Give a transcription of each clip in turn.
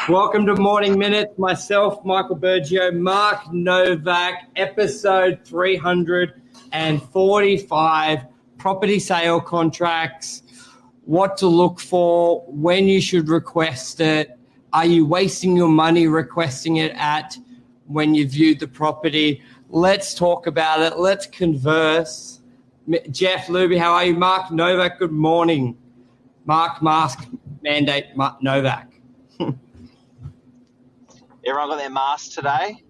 Welcome to Morning Minutes. Myself, Michael Bergio, Mark Novak, episode 345, property sale contracts, what to look for, when you should request it. Are you wasting your money requesting it at when you viewed the property? Let's talk about it. Let's converse. Jeff Luby, how are you? Mark Novak, good morning. Mark, mask mandate, Mark Novak. Everyone got their masks today?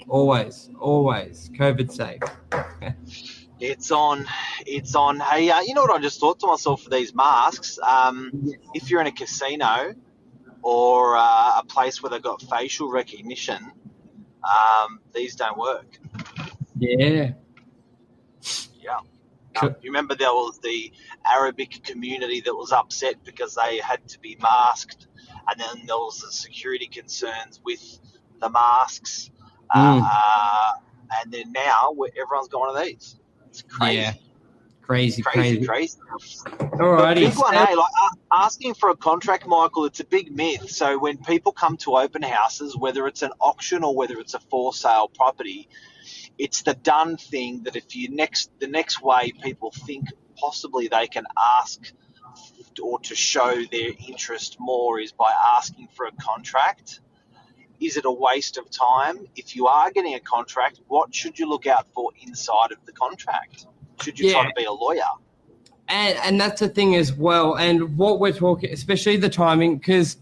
Always. COVID safe. It's on. Hey, you know what I just thought to myself for these masks? If you're in a casino or a place where they've got facial recognition, these don't work. Yeah. You remember there was the Arabic community that was upset because they had to be masked, and then there was the security concerns with the masks, and then now everyone's going to these. It's crazy. Yeah. Crazy. Alrighty. Big one, hey, like asking for a contract, Michael, it's a big myth. So when people come to open houses, whether it's an auction or whether it's a for sale property, it's the done thing that if you the next way people think possibly they can ask or to show their interest more is by asking for a contract. Is it a waste of time? If you are getting a contract, what should you look out for inside of the contract? Should you try to be a lawyer? And that's the thing as well. And what we're talking, especially the timing, because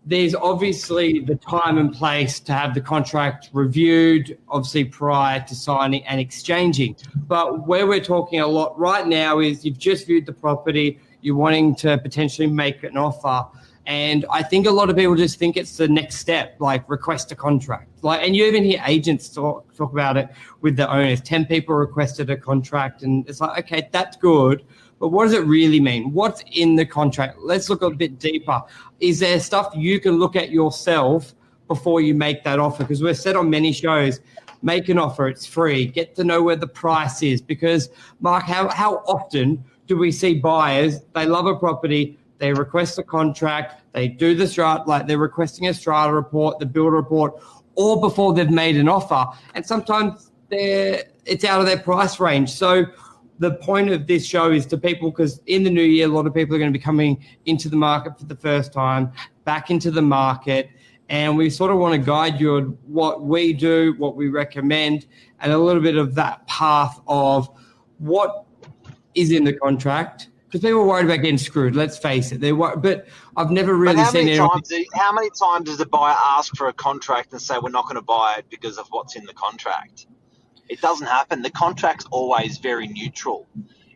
there's obviously the time and place to have the contract reviewed, obviously prior to signing and exchanging. But where we're talking a lot right now is you've just viewed the property, you're wanting to potentially make an offer. And I think a lot of people just think it's the next step, like request a contract. And you even hear agents talk about it with the owners. 10 people requested a contract, and it's like, okay, that's good. But what does it really mean? What's in the contract? Let's look a bit deeper. Is there stuff you can look at yourself before you make that offer? Because we've said on many shows, make an offer, it's free. Get to know where the price is. Because, Mark, how often do we see buyers, they love a property, they request a contract, they do the strata, like they're requesting a strata report, the builder report, all before they've made an offer. And sometimes it's out of their price range. So the point of this show is to people, because in the new year, a lot of people are going to be coming into the market for the first time, back into the market. And we sort of want to guide you on what we do, what we recommend, and a little bit of that path of what is in the contract. Because people are worried about getting screwed, let's face it. But I've never really seen anyone. How many times does the buyer ask for a contract and say, we're not going to buy it because of what's in the contract? It doesn't happen. The contract's always very neutral.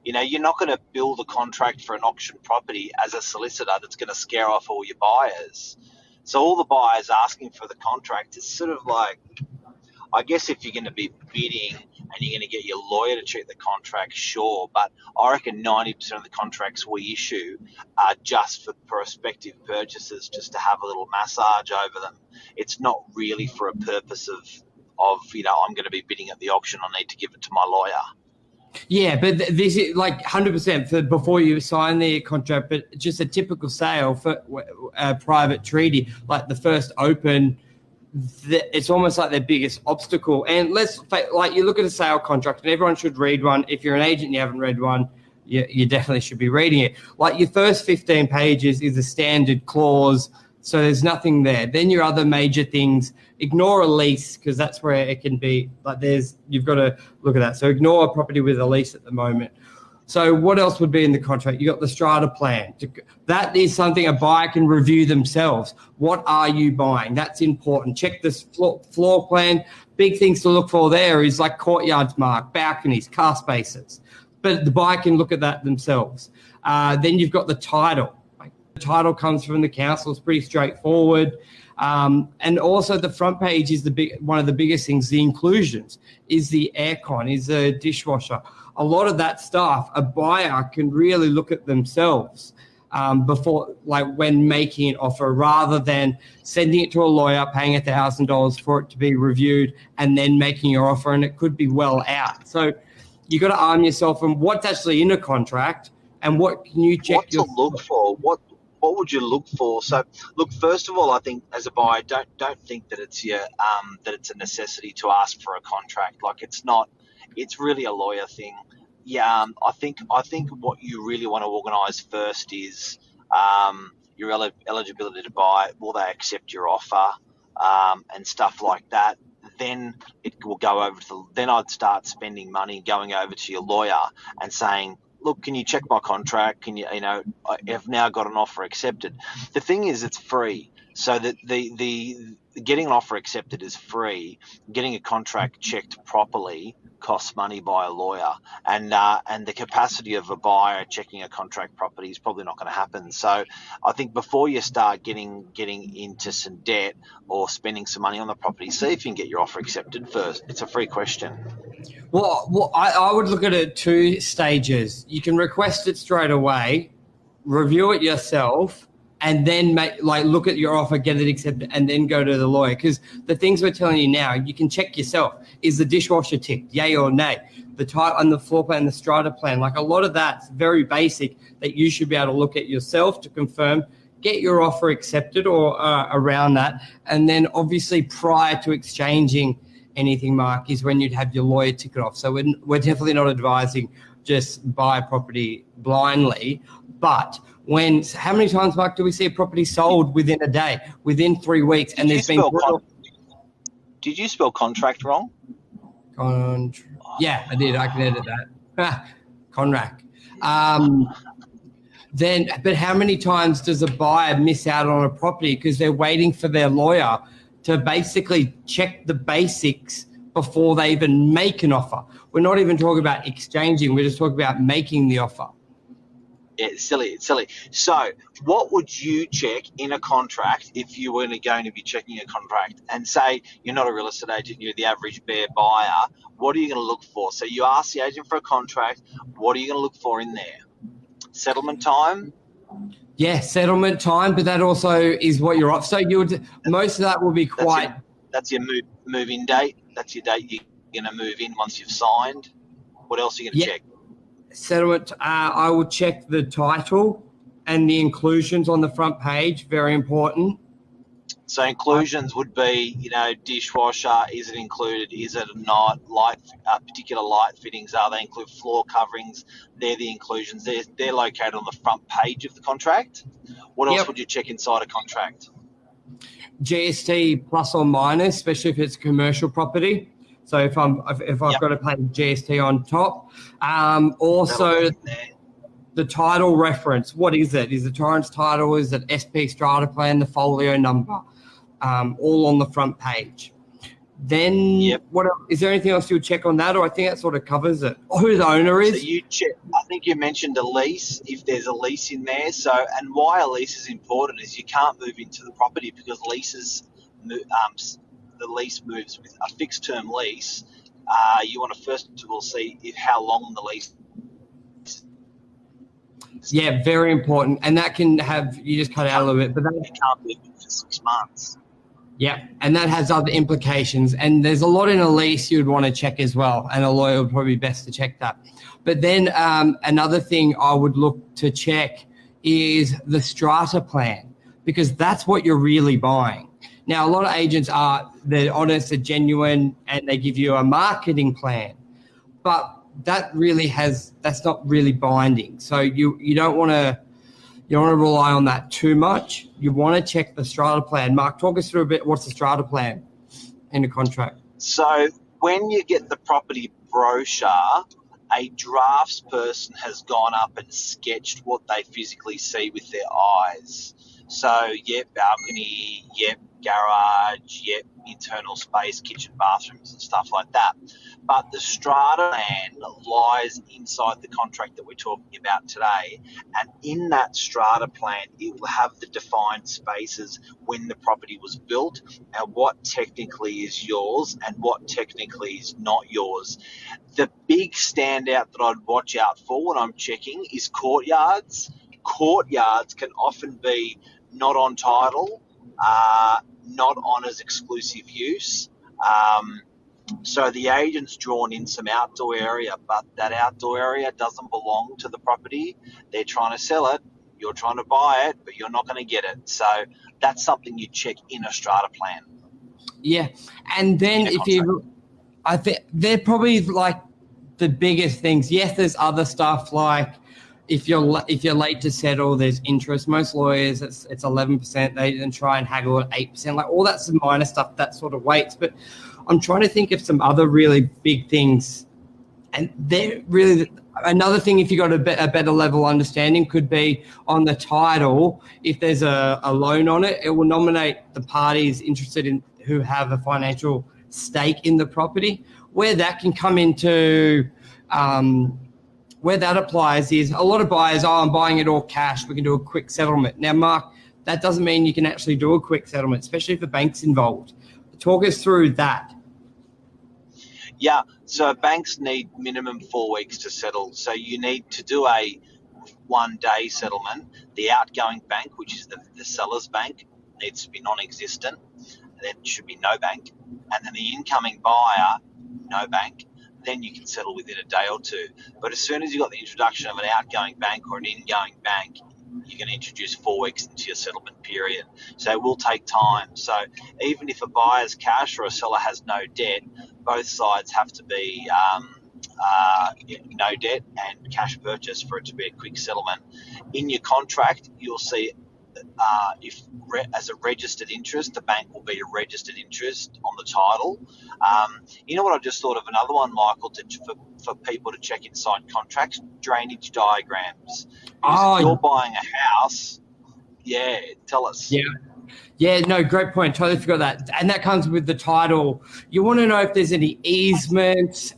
You know, you're not going to build a contract for an auction property as a solicitor that's going to scare off all your buyers. So all the buyers asking for the contract is sort of like, I guess if you're going to be bidding and you're going to get your lawyer to check the contract, sure. But I reckon 90% of the contracts we issue are just for prospective purchasers, just to have a little massage over them. It's not really for a purpose of I'm going to be bidding at the auction, I need to give it to my lawyer. Yeah, but this is like 100% for before you sign the contract, but just a typical sale for a private treaty, like the first open, it's almost like their biggest obstacle. And you look at a sale contract, and everyone should read one. If you're an agent and you haven't read one, you definitely should be reading it. Like your first 15 pages is a standard clause, so there's nothing there. Then your other major things, ignore a lease, because that's where it can be. You've got to look at that. So ignore a property with a lease at the moment. So what else would be in the contract? You got the strata plan. That is something a buyer can review themselves. What are you buying? That's important. Check this floor plan. Big things to look for there is like courtyards, Mark, balconies, car spaces. But the buyer can look at that themselves. Then you've got the title. The title comes from the council. It's pretty straightforward. And also the front page is one of the biggest things. The inclusions is the aircon, is the dishwasher. A lot of that stuff, a buyer can really look at themselves before, like when making an offer, rather than sending it to a lawyer, paying $1,000 for it to be reviewed, and then making your offer, and it could be well out. So you got to arm yourself on what's actually in a contract and what can you check. What to look for? What what would you look for? So, look, first of all, I think as a buyer, don't think that it's a necessity to ask for a contract. Like, it's not. It's really a lawyer thing. Yeah, I think what you really want to organise first is your eligibility to buy. Will they accept your offer, and stuff like that? Then it will go over to then I'd start spending money going over to your lawyer and saying, look, can you check my contract? Can you, I've now got an offer accepted. The thing is, it's free. So that the getting an offer accepted is free. Getting a contract checked properly costs money by a lawyer, and the capacity of a buyer checking a contract properly is probably not going to happen. So I think before you start getting into some debt or spending some money on the property, see if you can get your offer accepted first. It's a free question. Well, I would look at it 2 stages. You can request it straight away, review it yourself, and then look at your offer, get it accepted, and then go to the lawyer. Because the things we're telling you now, you can check yourself. Is the dishwasher ticked, yay or nay? The type on the floor plan, the strata plan, like a lot of that's very basic that you should be able to look at yourself to confirm, get your offer accepted or around that. And then obviously prior to exchanging anything, Mark, is when you'd have your lawyer tick it off. So we're definitely not advising just buy a property blindly. But how many times, Mark, do we see a property sold within a day, within 3 weeks? And Did you spell contract wrong? Yeah, I did. I can edit that. Conrack. But how many times does a buyer miss out on a property because they're waiting for their lawyer to basically check the basics before they even make an offer? We're not even talking about exchanging. We're just talking about making the offer. Yeah, it's silly. So what would you check in a contract if you were going to be checking a contract? And say you're not a real estate agent, you're the average bare buyer. What are you going to look for? So you ask the agent for a contract. What are you going to look for in there? Settlement time? Yeah, settlement time, but that also is what you're off. So most of that will be quite... That's your move-in date. That's your date you're going to move in once you've signed. What else are you going to check? Settlement, I will check the title and the inclusions on the front page, very important. So inclusions would be, dishwasher, is it included, is it not, particular light fittings, they include floor coverings, they're the inclusions, they're located on the front page of the contract. What else would you check inside a contract? GST plus or minus, especially if it's commercial property. So if I've got to pay GST on top, also the title reference. What is it? Is it Torrance title? Is it SP strata plan? The folio number, all on the front page. Then what else? Is there anything else you would check on that, or I think that sort of covers it? Who the owner is? So you check. I think you mentioned a lease. If there's a lease in there, and why a lease is important is you can't move into the property because leases. The lease moves with a fixed term lease. You want to first of all see how long the lease is. Yeah, very important. And that can have, you just cut out a little bit, but that can't be for 6 months. Yeah, and that has other implications. And there's a lot in a lease you would want to check as well. And a lawyer would probably be best to check that. But then another thing I would look to check is the strata plan, because that's what you're really buying. Now, a lot of agents they're honest, they're genuine, and they give you a marketing plan, but that's not really binding. So you don't want to rely on that too much. You want to check the strata plan. Mark, talk us through a bit. What's the strata plan in a contract? So when you get the property brochure, a drafts person has gone up and sketched what they physically see with their eyes. So, balcony, garage, internal space, kitchen, bathrooms and stuff like that. But the strata plan lies inside the contract that we're talking about today. And in that strata plan, it will have the defined spaces when the property was built and what technically is yours and what technically is not yours. The big standout that I'd watch out for when I'm checking is courtyards. Courtyards can often be not on title, not on as exclusive use. So the agent's drawn in some outdoor area, but that outdoor area doesn't belong to the property. They're trying to sell it. You're trying to buy it, but you're not going to get it. So that's something you check in a strata plan. Yeah, and then if you, I think they're probably like the biggest things. Yes, there's other stuff like if you're late to settle, there's interest. Most lawyers, it's 11%. They then try and haggle at 8%. Like all that's minor stuff that sort of weights. But I'm trying to think of some other really big things, and they're really another thing. If you got a better level understanding, could be on the title. If there's a loan on it, it will nominate the parties interested in who have a financial stake in the property. Where that can come into, where that applies is a lot of buyers, I'm buying it all cash, we can do a quick settlement. Now, Mark, that doesn't mean you can actually do a quick settlement, especially if the bank's involved. Talk us through that. Yeah, so banks need minimum 4 weeks to settle. So you need to do a 1 day settlement. The outgoing bank, which is the seller's bank, needs to be non-existent. There should be no bank. And then the incoming buyer, no bank. Then you can settle within a day or two. But as soon as you've got the introduction of an outgoing bank or an ingoing bank, you're going to introduce 4 weeks into your settlement period. So it will take time. So even if a buyer's cash or a seller has no debt, both sides have to be no debt and cash purchase for it to be a quick settlement. In your contract, you'll see if as a registered interest, the bank will be a registered interest on the title. You know what? I just thought of another one, Michael, for people to check inside contracts: drainage diagrams. If you're buying a house, tell us. Yeah, no, great point. Totally forgot that. And that comes with the title. You want to know if there's any easements,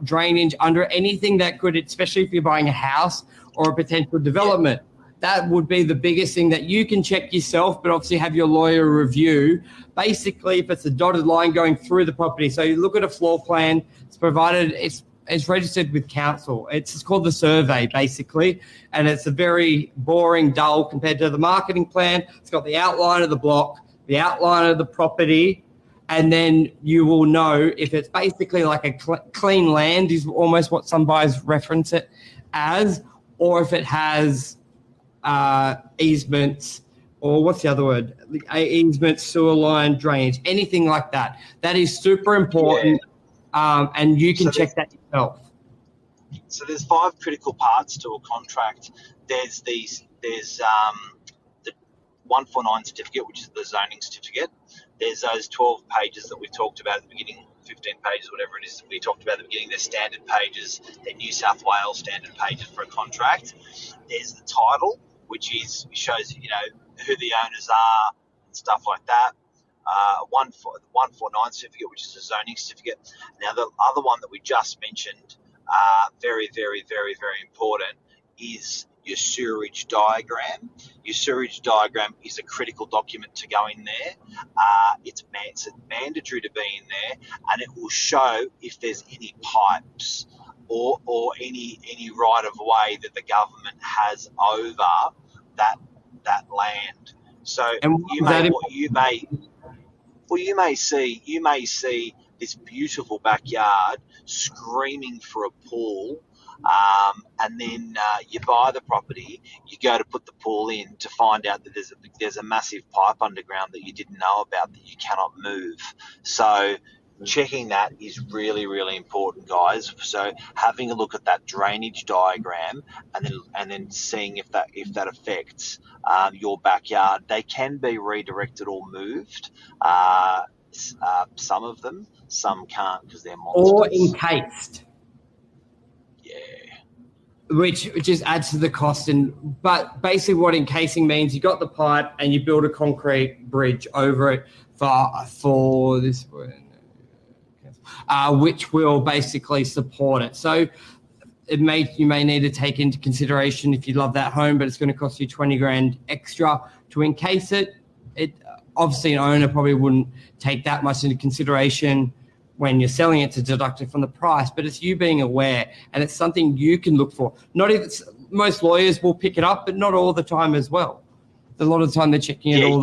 drainage under anything that could, especially if you're buying a house or a potential development. That would be the biggest thing that you can check yourself, but obviously have your lawyer review. Basically, if it's a dotted line going through the property, so you look at a floor plan, it's provided, it's registered with council. It's called the survey, basically, and it's a very boring, dull compared to the marketing plan. It's got the outline of the block, the outline of the property, and then you will know if it's basically like a clean land is almost what some buyers reference it as, or if it has easements, or what's the other word? Easements, sewer line, drainage, anything like that. That is super important, and you can check that yourself. So there's 5 critical parts to a contract. There's the 149 certificate, which is the zoning certificate. There's those 12 pages that we talked about at the beginning, 15 pages, whatever it is we talked about at the beginning. They're standard pages. They're New South Wales standard pages for a contract. There's the title, which shows who the owners are and stuff like that. 149 certificate, which is a zoning certificate. Now, the other one that we just mentioned, very, very, very, very important, is your sewerage diagram. Your sewerage diagram is a critical document to go in there. It's mandatory to be in there, and it will show if there's any pipes or any right of way that the government has over that land. So you may see this beautiful backyard screaming for a pool, and then you buy the property, you go to put the pool in to find out that there's a massive pipe underground that you didn't know about that you cannot move. So checking that is really, really important, guys. So having a look at that drainage diagram and then seeing if that affects your backyard. They can be redirected or moved. Some of them, some can't because they're monsters. Or encased. Yeah. Which just adds to the cost. But basically what encasing means, you got the pipe and you build a concrete bridge over it for this one. Which will basically support it. So you may need to take into consideration if you love that home, but it's going to cost you 20 grand extra to encase it. Obviously an owner probably wouldn't take that much into consideration when you're selling it to deduct it from the price, but it's you being aware, and it's something you can look for. Most lawyers will pick it up, but not all the time as well. A lot of the time they're checking it all.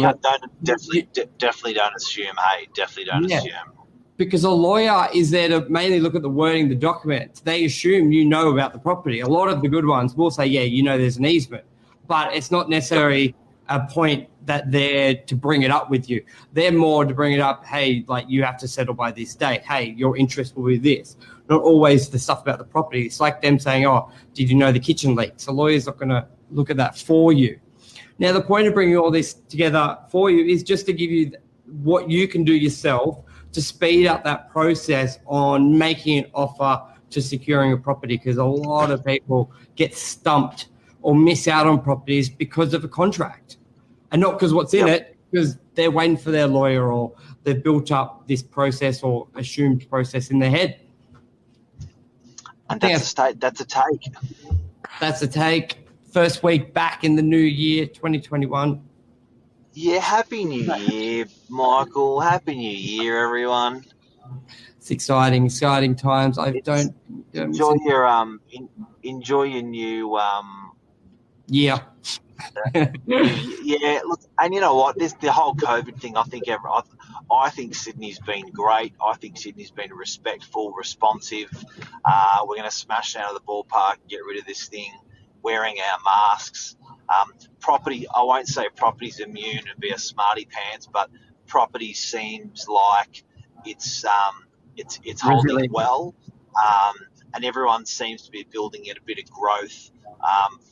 Definitely don't assume. Hey, definitely don't assume. Because a lawyer is there to mainly look at the wording, the document. They assume you know about the property. A lot of the good ones will say, there's an easement. but it's not necessarily a point that they're to bring it up with you. They're more to bring it up, hey, like you have to settle by this date. Hey, your interest will be this. Not always the stuff about the property. It's like them saying, oh, did you know the kitchen leaks? A lawyer's not going to look at that for you. Now, the point of bringing all this together for you is just to give you what you can do yourself to speed up that process on making an offer to securing a property, because a lot of people get stumped or miss out on properties because of a contract, and not because what's in it, because they're waiting for their lawyer or they've built up this process or assumed process in their head. And that's a take. That's a take. First week back in the new year, 2021. Yeah, Happy New Year, Michael. Happy New Year, everyone. It's exciting times. Enjoy your new yeah. Yeah, look, and you know what? The whole COVID thing. I think Sydney's been great. I think Sydney's been respectful, responsive. We're going to smash out of the ballpark, get rid of this thing, wearing our masks. Property. I won't say property's immune and be a smarty pants, but property seems like it's holding well, and everyone seems to be building in a bit of growth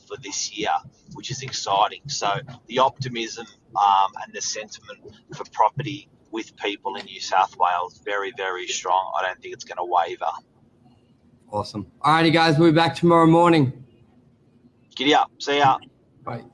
for this year, which is exciting. So the optimism and the sentiment for property with people in New South Wales, very, very strong. I don't think it's going to waver. Awesome. All righty, guys, we'll be back tomorrow morning. Giddy up. See ya. Bye.